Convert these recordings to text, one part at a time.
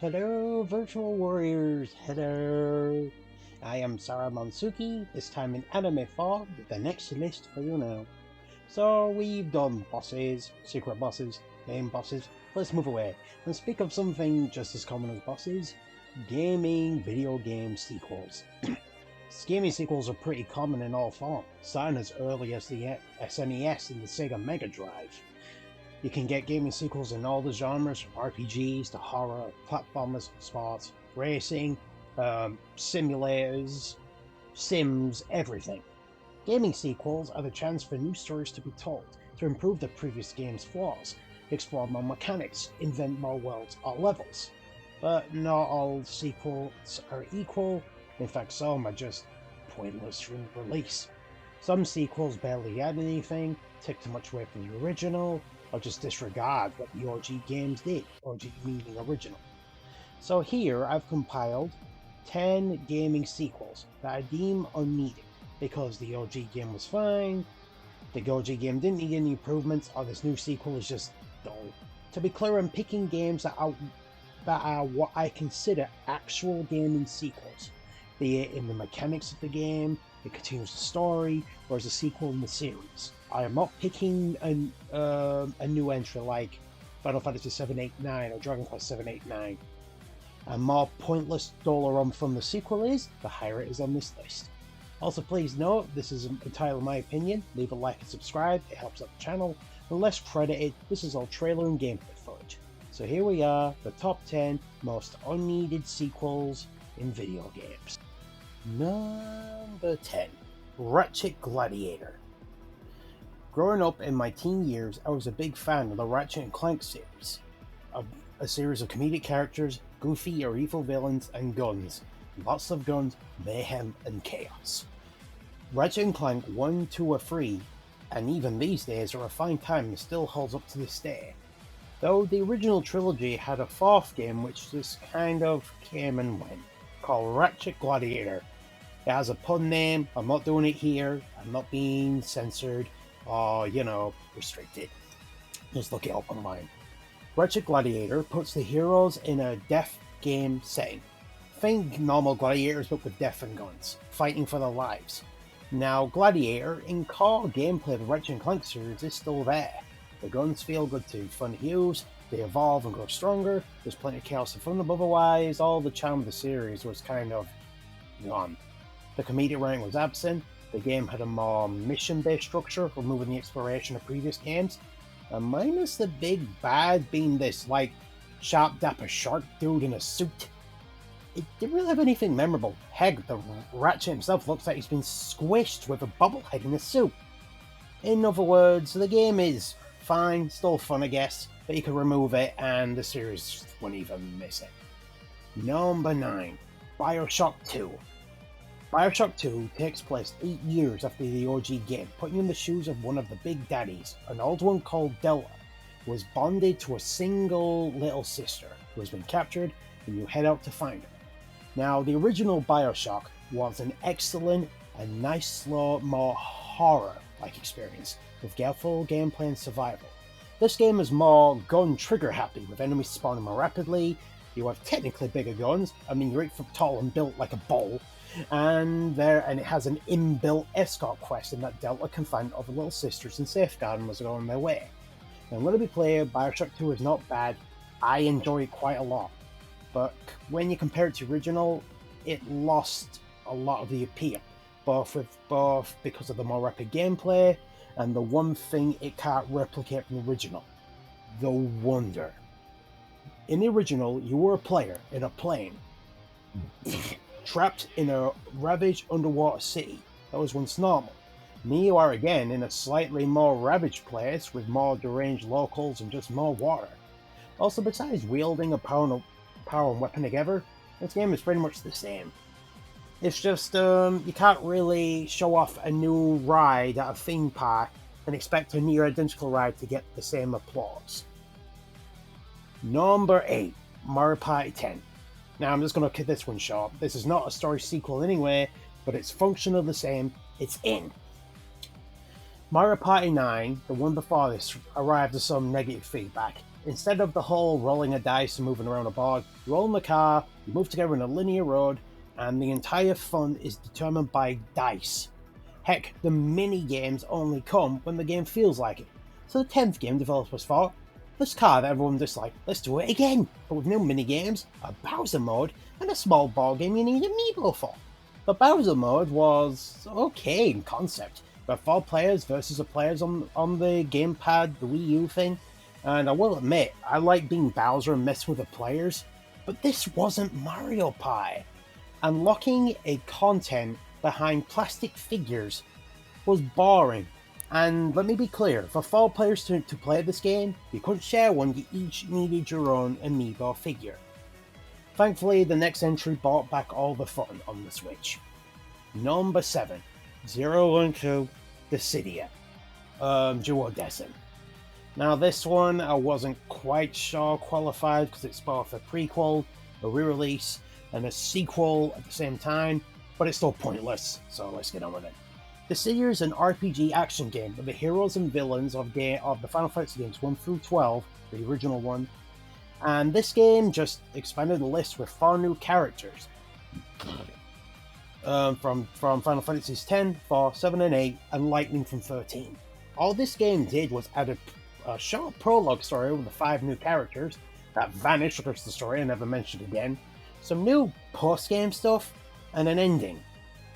Hello, virtual warriors. Hello. I am Saru Monsuki, this time in anime form with the next list for you now. So we've done bosses, secret bosses, main bosses. Let's move away and speak of something just as common as bosses: gaming video game sequels. Gaming sequels are pretty common in all forms, starting as early as the SNES and the Sega Mega Drive. You can get gaming sequels in all the genres, from RPGs to horror, platformers, sports, racing, simulators, sims, everything. Gaming sequels are the chance for new stories to be told, to improve the previous game's flaws, explore more mechanics, invent more worlds or levels. But not all sequels are equal. In fact, some are just pointless from release. Some sequels barely add anything, take too much away from the original, or just disregard what the OG games did, OG meaning original. So here I've compiled 10 gaming sequels that I deem unneeded because the OG game was fine, the OG game didn't need any improvements, or this new sequel is just dull. To be clear, I'm picking games that are what I consider actual gaming sequels, be it in the mechanics of the game, it continues the story, or as a sequel in the series. I am not picking a new entry like Final Fantasy 789 or Dragon Quest 789. The more pointless, duller from the sequel is, the higher it is on this list. Also, please note, this is entirely my opinion. Leave a like and subscribe, it helps out the channel. Unless credited, this is all trailer and gameplay footage. So here we are, the top 10 most unneeded sequels in video games. Number 10, Ratchet Gladiator. Growing up in my teen years, I was a big fan of the Ratchet & Clank series. A series of comedic characters, goofy or evil villains, and guns. Lots of guns, mayhem, and chaos. Ratchet & Clank 1, 2, or 3, and even these days are a fine time and still holds up to this day. Though the original trilogy had a fourth game which just kind of came and went, called Ratchet Gladiator. It has a pun name, I'm not doing it here, I'm not being censored, or, restricted. Just look it up online. Ratchet Gladiator puts the heroes in a death game setting. Think normal gladiators but with death and guns, fighting for their lives. Now, Gladiator, in core gameplay of the Ratchet & Clank series, is still there. The guns feel good to fun to use, they evolve and grow stronger, there's plenty of chaos and fun, but otherwise, all the charm of the series was kind of gone. The comedic writing was absent, the game had a more mission-based structure, removing the exploration of previous games, and minus the big bad being this, sharp dapper shark dude in a suit. It didn't really have anything memorable. Heck, the Ratchet himself looks like he's been squished with a bobblehead in a suit. In other words, the game is fine, still fun I guess, but you can remove it and the series won't even miss it. Number 9, Bioshock 2. Bioshock 2 takes place 8 years after the OG game, putting you in the shoes of one of the big daddies, an old one called Delta, who is bonded to a single little sister who has been captured, and you head out to find her. Now, the original Bioshock was an excellent and nice, slow, more horror-like experience, with careful gameplay and survival. This game is more gun trigger happy, with enemies spawning more rapidly, you have technically bigger guns, you're 8 foot tall and built like a bowl, and it has an inbuilt escort quest in that Delta can find other little sisters and safeguard them as they're on their way. Now, I'm going to be clear, Bioshock 2 is not bad, I enjoy it quite a lot. But when you compare it to the original, it lost a lot of the appeal, both because of the more rapid gameplay, and the one thing it can't replicate from the original, the wonder. In the original, you were a player in a plane, trapped in a ravaged underwater city that was once normal. Now you are again in a slightly more ravaged place with more deranged locals and just more water. Also, besides wielding a power and weapon together, this game is pretty much the same. It's just, you can't really show off a new ride at a theme park and expect a near identical ride to get the same applause. Number 8, Murrah Pi 10. Now I'm just going to cut this one short. This is not a story sequel anyway, but it's functional the same, it's in. Murrah Pi 9, the one before this, arrived with some negative feedback. Instead of the whole rolling a dice and moving around a board, you roll in the car, you move together in a linear road, and the entire fun is determined by dice. Heck, the mini games only come when the game feels like it. So the 10th game, developers thought, this car that everyone disliked, let's do it again, but with new mini games, a Bowser mode, and a small ball game you need amiibo for. The Bowser mode was okay in concept, but 4 players versus the players on the gamepad, the Wii U thing, and I will admit, I like being Bowser and messing with the players, but this wasn't Murrah Pi. Unlocking a content behind plastic figures was boring. And let me be clear, for 4 players to play this game, you couldn't share one, you each needed your own amiibo figure. Thankfully, the next entry brought back all the fun on the Switch. Number 7, 012, the Cydia, Duodecim. Now this one I wasn't quite sure qualified because it's both a prequel, a re-release, and a sequel at the same time, but it's still pointless, so let's get on with it. The Cydia is an RPG action game with the heroes and villains of the Final Fantasy games 1 through 12, the original one, and this game just expanded the list with 4 new characters. From Final Fantasy X, 4, 7, and 8, and Lightning from 13. All this game did was add a short prologue story with the 5 new characters that vanished across the story and never mentioned again, some new post-game stuff, and an ending.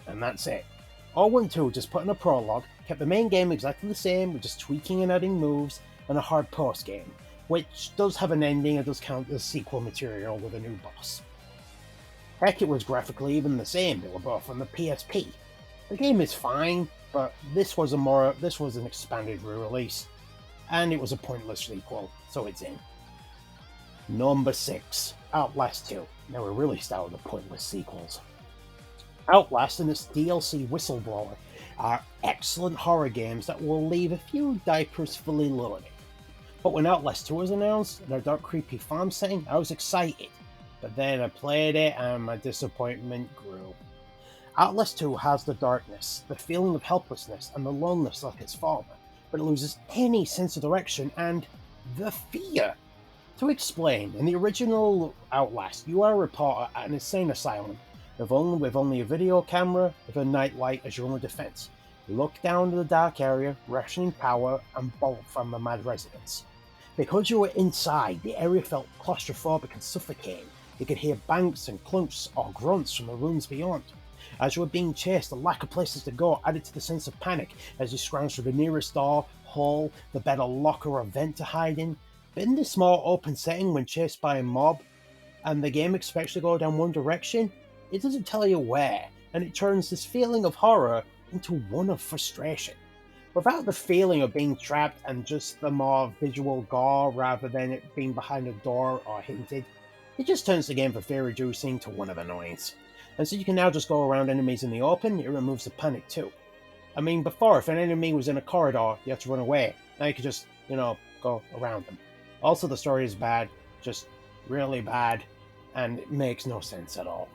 And that's it. All 1 2 just put in a prologue, kept the main game exactly the same, with just tweaking and adding moves, and a hard post-game, which does have an ending and does count as sequel material with a new boss. Heck, it was graphically even the same, they were both on the PSP. The game is fine, but this was an expanded re-release, and it was a pointless sequel, so it's in. Number 6, Outlast II. Now we're really starting with the pointless sequels. Outlast and its DLC Whistleblower are excellent horror games that will leave a few diapers fully loaded. But when Outlast 2 was announced, in a dark creepy farm setting, I was excited. But then I played it and my disappointment grew. Outlast 2 has the darkness, the feeling of helplessness, and the loneliness like its father, but it loses any sense of direction and the fear. To explain, in the original Outlast, you are a reporter at an insane asylum, with only a video camera with a nightlight as your only defense. You look down to the dark area, rationing power, and bolt from the mad residents. Because you were inside, the area felt claustrophobic and suffocating. You could hear bangs and clumps or grunts from the rooms beyond. As you were being chased, the lack of places to go added to the sense of panic as you scrounged for the nearest door, hall, the better locker or vent to hide in. But in this small open setting, when chased by a mob, and the game expects to go down one direction, it doesn't tell you where, and it turns this feeling of horror into one of frustration. Without the feeling of being trapped and just the more visual gore rather than it being behind a door or hinted, it just turns the game from fear-reducing to one of annoyance. And so you can now just go around enemies in the open, it removes the panic too. I mean, before, if an enemy was in a corridor, you have to run away. Now you can just, go around them. Also, the story is bad, just really bad, and it makes no sense at all.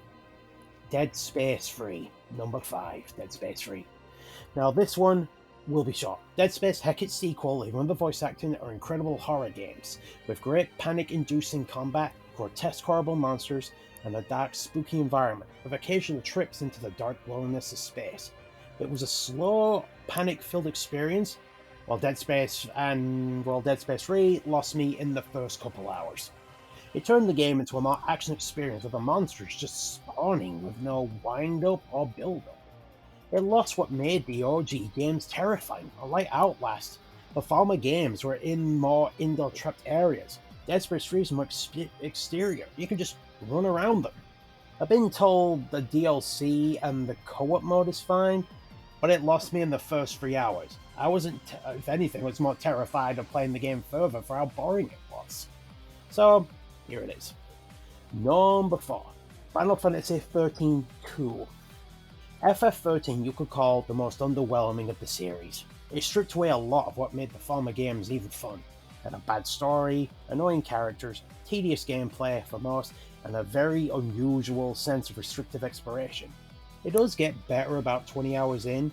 Dead Space 3, number 5, Dead Space 3. Now this one will be short. Dead Space, heck its sequel, even with the voice acting, are incredible horror games, with great panic-inducing combat, grotesque horrible monsters, and a dark, spooky environment, with occasional trips into the dark loneliness of space. It was a slow, panic-filled experience, while Dead Space 3 lost me in the first couple hours. It turned the game into a more action experience with the monsters just spawning with no wind-up or build-up. It lost what made the OG games terrifying. Unlike Outlast, the former games were in more indoor trapped areas. Dead Space 3 is more exterior. You can just run around them. I've been told the DLC and the co-op mode is fine, but it lost me in the first 3 hours. I wasn't, if anything, was more terrified of playing the game further for how boring it was. So, here it is. Number 4, Final Fantasy XIII 2. FF13 you could call the most underwhelming of the series. It stripped away a lot of what made the former games even fun. It had a bad story, annoying characters, tedious gameplay for most, and a very unusual sense of restrictive exploration. It does get better about 20 hours in,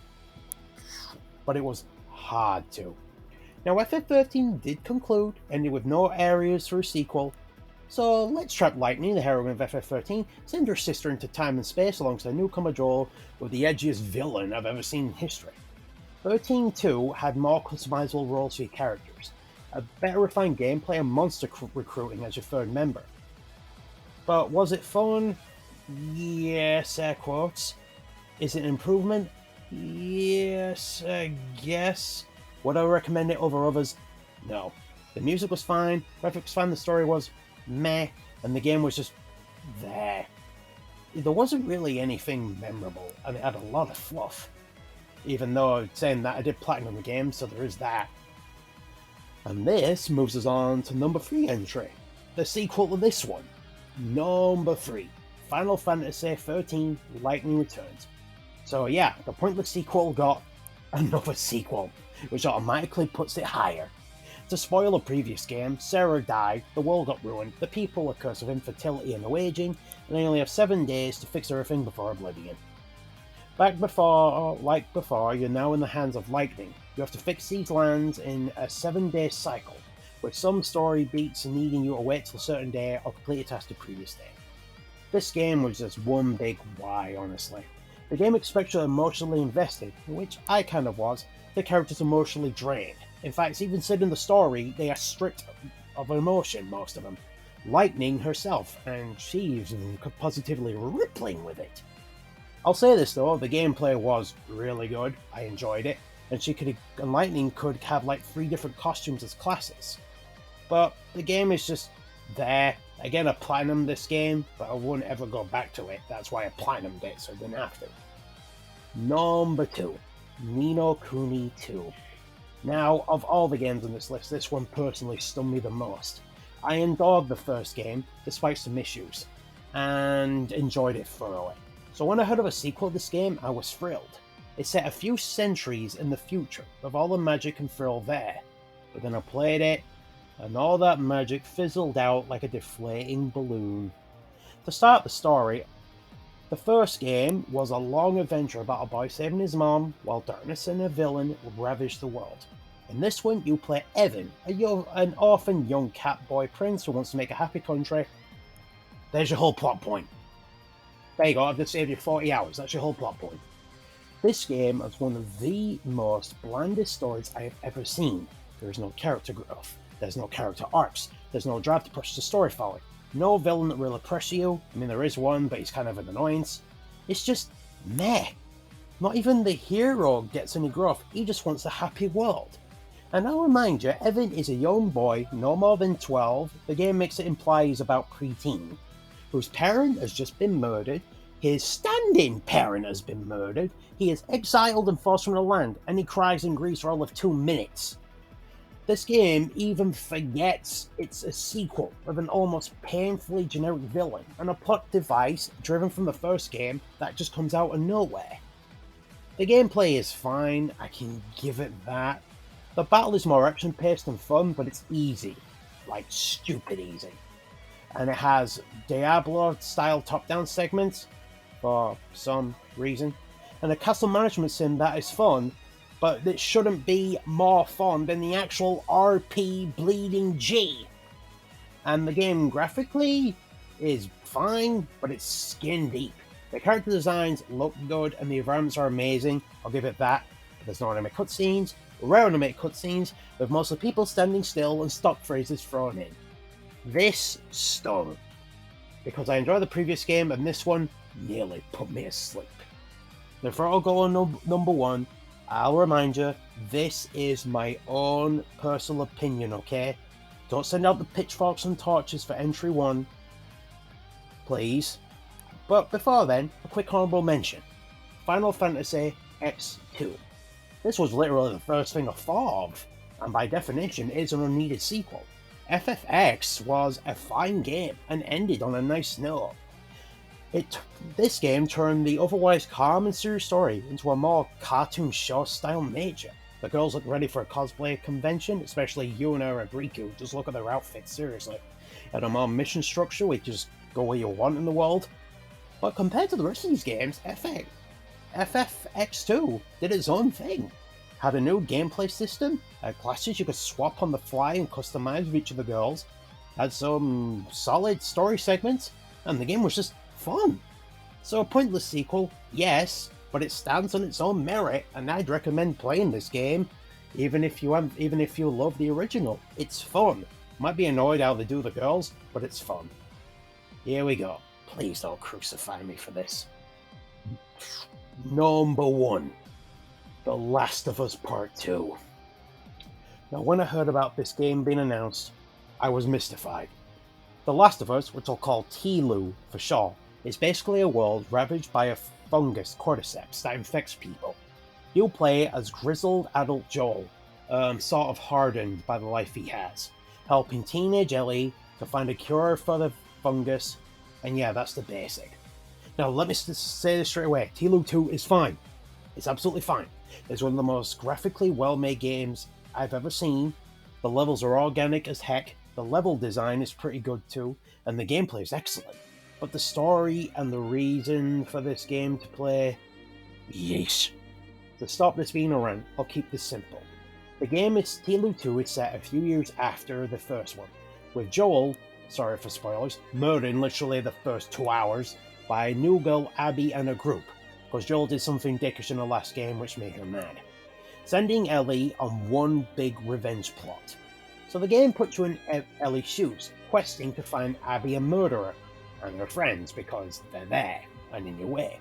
but it was hard to. Now FF13 did conclude, ending with no areas for a sequel, so let's trap Lightning, the heroine of FF13, send her sister into time and space alongside newcomer Joel with the edgiest villain I've ever seen in history. 13.2 had more customizable roles for your characters, a better refined gameplay and monster recruiting as your third member. But was it fun? Yes, air quotes. Is it an improvement? Yes, I guess. Would I recommend it over others? No. The music was fine, graphics fine, the story was meh, and the game was just there. There wasn't really anything memorable, and it had a lot of fluff. Even though, saying that, I did platinum the game, so there is that. And this moves us on to number 3 entry, the sequel to this one. Number 3, Final Fantasy XIII Lightning Returns. So yeah, the pointless sequel got another sequel, which automatically puts it higher. To spoil a previous game, Sarah died, the world got ruined, the people are cursed with infertility and no aging, and they only have 7 days to fix everything before oblivion. Like before, you're now in the hands of Lightning. You have to fix these lands in a 7-day cycle, with some story beats needing you to wait till a certain day or complete a task the previous day. This game was just one big why, honestly. The game expects you emotionally invested, which I kind of was. The characters emotionally drained. In fact, it's even said in the story they are stripped of emotion, most of them. Lightning herself, and she's positively rippling with it. I'll say this though, the gameplay was really good, I enjoyed it, and Lightning could have like 3 different costumes as classes. But the game is just there. Again, I platinumed this game, but I won't ever go back to it. That's why I platinumed it, so I didn't have to. Number 2, Ni no Kuni 2. Now, of all the games on this list, this one personally stunned me the most. I endured the first game, despite some issues, and enjoyed it thoroughly. So when I heard of a sequel to this game, I was thrilled. It set a few centuries in the future, with all the magic and thrill there. But then I played it, and all that magic fizzled out like a deflating balloon. To start the story, the first game was a long adventure about a boy saving his mom while darkness and a villain ravage the world. In this one, you play Evan, an orphan young cat boy prince who wants to make a happy country. There's your whole plot point. There you go, I've just saved you 40 hours, that's your whole plot point. This game is one of the most blandest stories I have ever seen. There is no character growth, there's no character arcs, there's no drive to push the story forward, no villain that will oppress you. I mean, there is one, but he's kind of an annoyance. It's just meh. Not even the hero gets any growth, he just wants a happy world. And I'll remind you, Evan is a young boy, no more than 12, the game makes it imply he's about preteen, whose parent has just been murdered, his stand-in parent has been murdered, he is exiled and forced from the land, and he cries and grieves for all of 2 minutes. This game even forgets it's a sequel with an almost painfully generic villain, and a plot device driven from the first game that just comes out of nowhere. The gameplay is fine, I can give it that. The battle is more action-paced and fun, but it's easy. Like, stupid easy. And it has Diablo-style top-down segments, for some reason, and a castle management sim that is fun, but it shouldn't be more fun than the actual RP Bleeding G. And the game graphically is fine, but it's skin deep. The character designs look good and the environments are amazing, I'll give it that. There's no anime cutscenes, rare anime cutscenes, with mostly people standing still and stock phrases thrown in. This stung, because I enjoyed the previous game and this one nearly put me asleep. Now before I go on number 1, I'll remind you, this is my own personal opinion, okay? Don't send out the pitchforks and torches for entry 1, please. But before then, a quick honorable mention. Final Fantasy X2. This was literally the first thing I thought of, and by definition is an unneeded sequel. FFX was a fine game and ended on a nice note. This game turned the otherwise calm and serious story into a more cartoon show style nature. The girls look ready for a cosplay convention, especially Yuna and Riku. Just look at their outfits, seriously. And a more mission structure where you just go where you want in the world. But compared to the rest of these games, FFX2 did its own thing. Had a new gameplay system, had classes you could swap on the fly and customize with each of the girls, had some solid story segments, and the game was just fun. So a pointless sequel, yes, but it stands on its own merit, and I'd recommend playing this game, even if you love the original. It's fun. Might be annoyed how they do the girls, but it's fun. Here we go. Please don't crucify me for this. Number 1. The Last of Us Part 2. Now, when I heard about this game being announced, I was mystified. The Last of Us, which I'll call Tilu for short, is basically a world ravaged by a fungus cordyceps that infects people. You'll play as grizzled adult Joel, sort of hardened by the life he has, helping teenage Ellie to find a cure for the fungus, and yeah, that's the basic. Now, let me say this straight away, Tilu 2 is fine. It's absolutely fine. It's one of the most graphically well-made games I've ever seen. The levels are organic as heck, the level design is pretty good too, and the gameplay is excellent. But the story and the reason for this game to play, yeesh. To stop this being a rant, I'll keep this simple. The game Tilu 2 is set a few years after the first one, with Joel, sorry for spoilers, murdered in literally the first 2 hours by a new girl Abby and a group, because Joel did something dickish in the last game which made her mad, sending Ellie on one big revenge plot. So the game puts you in Ellie's shoes, questing to find Abby a murderer, and her friends because they're there and in your way.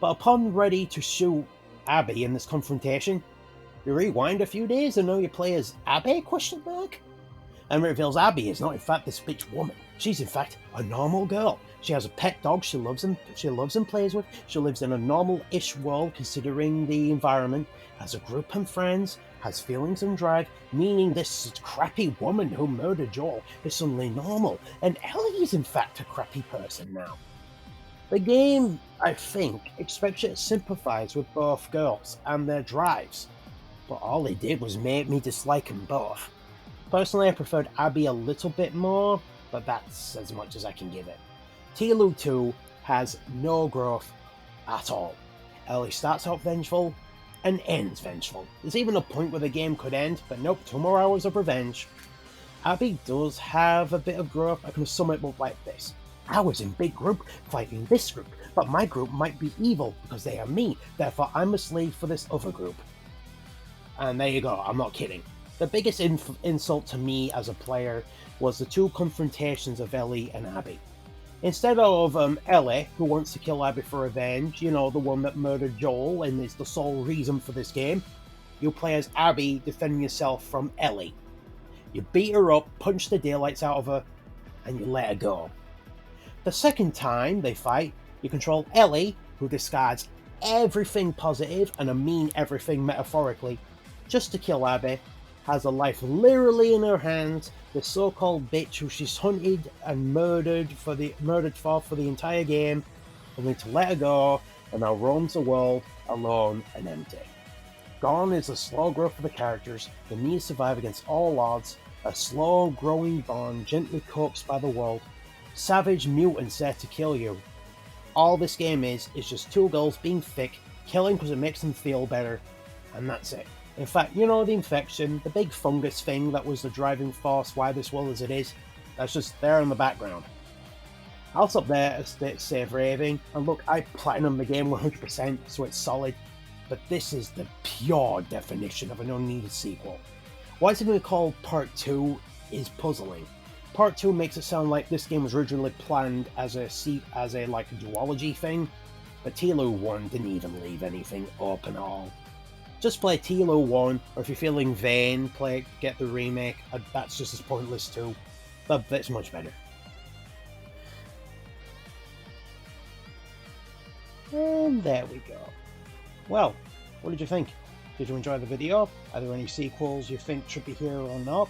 But upon ready to shoot Abby in this confrontation, you rewind a few days and now you play as Abby? And it reveals Abby is not in fact this bitch woman. She's in fact a normal girl. She has a pet dog she loves and plays with. She lives in a normal-ish world considering the environment, has a group of friends, has feelings and drive, meaning this crappy woman who murdered Joel is suddenly normal, and Ellie is in fact a crappy person now. The game, I think, expects you to sympathise with both girls and their drives, but all it did was make me dislike them both. Personally, I preferred Abby a little bit more, but that's as much as I can give it. Tilu 2 has no growth at all. Ellie starts out vengeful and ends vengeful. There's even a point where the game could end, but nope, 2 more hours of revenge. Abby does have a bit of growth. I can sum it up like this. I was in big group fighting this group, but my group might be evil because they are me, therefore I'm a slave for this other group. And there you go, I'm not kidding. The biggest insult to me as a player was the 2 confrontations of Ellie and Abby. Instead of Ellie, who wants to kill Abby for revenge, you know, the one that murdered Joel and is the sole reason for this game, you play as Abby defending yourself from Ellie. You beat her up, punch the daylights out of her, and you let her go. The second time they fight, you control Ellie, who discards everything positive, and I mean everything metaphorically, just to kill Abby, has a life literally in her hands, the so-called bitch who she's hunted and murdered for the entire game, only to let her go, and now roams the world alone and empty. Gone is the slow growth of the characters, the need to survive against all odds, a slow growing bond gently coaxed by the world, savage mutants there to kill you. All this game is just 2 girls being thick, killing because it makes them feel better, and that's it. In fact, you know, the infection, the big fungus thing that was the driving force why this world as it is, that's just there in the background. I'll stop there to save raving, and look, I platinum the game 100%, so it's solid, but this is the pure definition of an unneeded sequel. Why it's even called Part 2 is puzzling. Part 2 makes it sound like this game was originally planned as a like a duology thing, but Tilu 1 didn't even leave anything open at all. Just play Tilu 1, or if you're feeling vain, get the remake. That's just as pointless too. But it's much better. And there we go. Well, what did you think? Did you enjoy the video? Are there any sequels you think should be here or not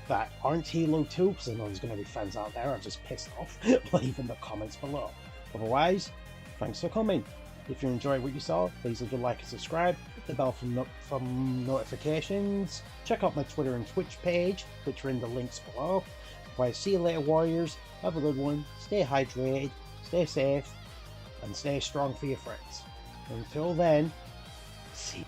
that aren't Tilu 2? Because I know there's going to be fans out there I'm just pissed off. Leave in the comments below. Otherwise, thanks for coming. If you enjoyed what you saw, please leave a like and subscribe. Hit the bell from notifications. Check out my Twitter and Twitch page, which are in the links below. Otherwise, see you later, Warriors. Have a good one. Stay hydrated, stay safe, and stay strong for your friends. Until then, see you.